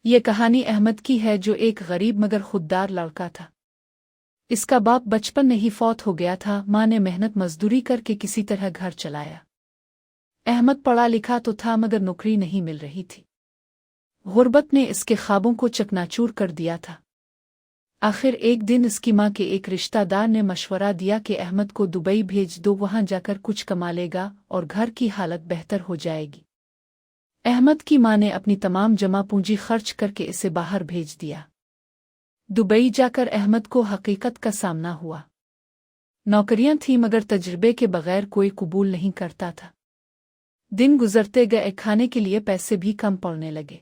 ये कहानी अहमद की है जो एक गरीब मगर खुददार लड़का था। इसका बाप बचपन में ही फौत हो गया था। माँ ने मेहनत मजदूरी करके किसी तरह घर चलाया। अहमद पढ़ा लिखा तो था मगर नौकरी नहीं मिल रही थी। गुर्बत ने इसके ख्वाबों को चकनाचूर कर दिया था। आखिर एक दिन इसकी माँ के एक रिश्तेदार ने मशवरा दिया कि अहमद को दुबई भेज दो, वहां जाकर कुछ कमा लेगा और घर की हालत बेहतर हो जाएगी। अहमद की माँ ने अपनी तमाम जमा पूंजी खर्च करके इसे बाहर भेज दिया। दुबई जाकर अहमद को हकीकत का सामना हुआ। नौकरियां थीं मगर तजुर्बे के बगैर कोई कबूल नहीं करता था। दिन गुजरते गए, खाने के लिए पैसे भी कम पड़ने लगे।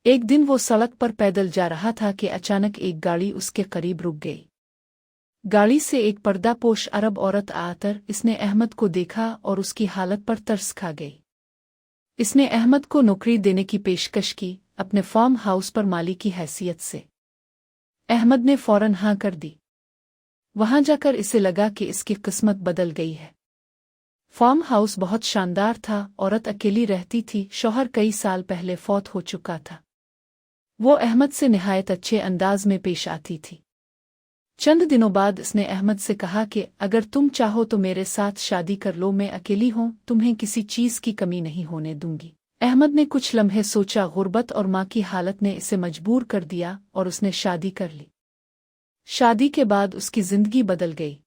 एक दिन वो सड़क पर पैदल जा रहा था कि अचानक एक गाड़ी उसके करीब रुक गई। गाड़ी से एक पर्दापोश अरब औरत आकर इसने अहमद को देखा और उसकी हालत पर तरस खा गई। इसने अहमद को नौकरी देने की पेशकश की, अपने फार्म हाउस पर माली की हैसियत से। अहमद ने फौरन हाँ कर दी। वहां जाकर इसे लगा कि इसकी किस्मत बदल गई है। फार्म हाउस बहुत शानदार था। औरत अकेली रहती थी, शौहर कई साल पहले फौत हो चुका था। वो अहमद से निहायत अच्छे अंदाज में पेश आती थी। चंद दिनों बाद इसने अहमद से कहा कि अगर तुम चाहो तो मेरे साथ शादी कर लो, मैं अकेली हूं, तुम्हें किसी चीज की कमी नहीं होने दूंगी। अहमद ने कुछ लम्हे सोचा। गुर्बत और माँ की हालत ने इसे मजबूर कर दिया और उसने शादी कर ली। शादी के बाद उसकी जिंदगी बदल गई।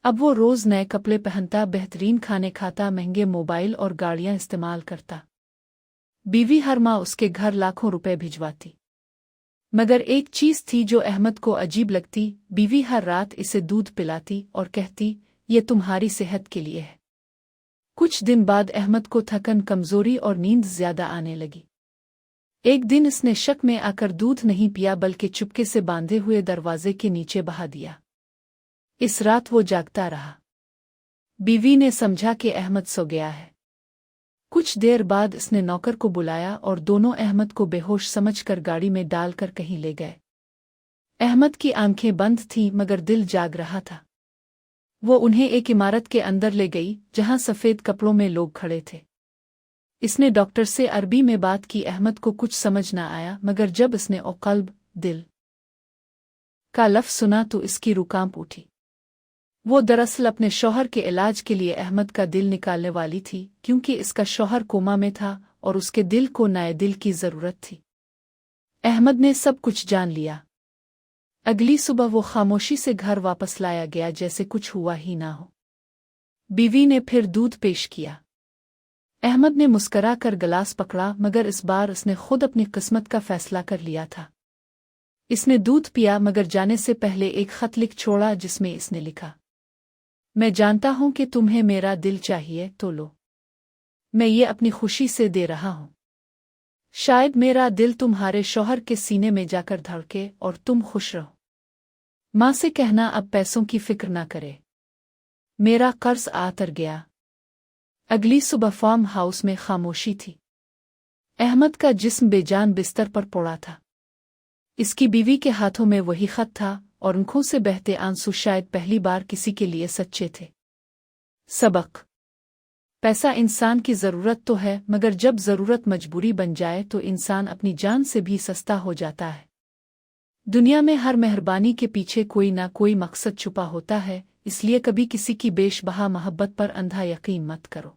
अब वो रोज नए कपड़े पहनता, बेहतरीन खाने खाता, महंगे मोबाइल और गाड़ियां इस्तेमाल करता। बीवी हर माह उसके घर लाखों रुपए भिजवाती। मगर एक चीज थी जो अहमद को अजीब लगती। बीवी हर रात इसे दूध पिलाती और कहती, ये तुम्हारी सेहत के लिए है। कुछ दिन बाद अहमद को थकन, कमजोरी और नींद ज्यादा आने लगी। एक दिन इसने शक में आकर दूध नहीं पिया बल्कि चुपके से बांधे हुए दरवाजे के नीचे बहा दिया। इस रात वो जागता रहा। बीवी ने समझा कि अहमद सो गया है। कुछ देर बाद इसने नौकर को बुलाया और दोनों अहमद को बेहोश समझकर गाड़ी में डालकर कहीं ले गए। अहमद की आंखें बंद थीं मगर दिल जाग रहा था। वो उन्हें एक इमारत के अंदर ले गई जहां सफेद कपड़ों में लोग खड़े थे। इसने डॉक्टर से अरबी में बात की। अहमद को कुछ समझ न आया मगर जब इसने ओ कल्ब, दिल का लफ्ज़ सुना तो इसकी रूह कांप उठी। वो दरअसल अपने शौहर के इलाज के लिए अहमद का दिल निकालने वाली थी, क्योंकि इसका शौहर कोमा में था और उसके दिल को नए दिल की जरूरत थी। अहमद ने सब कुछ जान लिया। अगली सुबह वो खामोशी से घर वापस लाया गया जैसे कुछ हुआ ही ना हो। बीवी ने फिर दूध पेश किया। अहमद ने मुस्करा कर गिलास पकड़ा मगर इस बार उसने खुद अपनी किस्मत का फैसला कर लिया था। इसने दूध पिया मगर जाने से पहले एक खत लिख छोड़ा जिसमें इसने लिखा, मैं जानता हूं कि तुम्हें मेरा दिल चाहिए तो लो, मैं ये अपनी खुशी से दे रहा हूं। शायद मेरा दिल तुम्हारे शौहर के सीने में जाकर धड़के और तुम खुश रहो। माँ से कहना अब पैसों की फिक्र ना करे, मेरा कर्ज आतर गया। अगली सुबह फार्म हाउस में खामोशी थी। अहमद का जिस्म बेजान बिस्तर पर पड़ा था। इसकी बीवी के हाथों में वही खत था और आंखों से बहते आंसू शायद पहली बार किसी के लिए सच्चे थे। सबक: पैसा इंसान की जरूरत तो है मगर जब जरूरत मजबूरी बन जाए तो इंसान अपनी जान से भी सस्ता हो जाता है। दुनिया में हर मेहरबानी के पीछे कोई ना कोई मकसद छुपा होता है, इसलिए कभी किसी की बेशबहा मोहब्बत पर अंधा यकीन मत करो।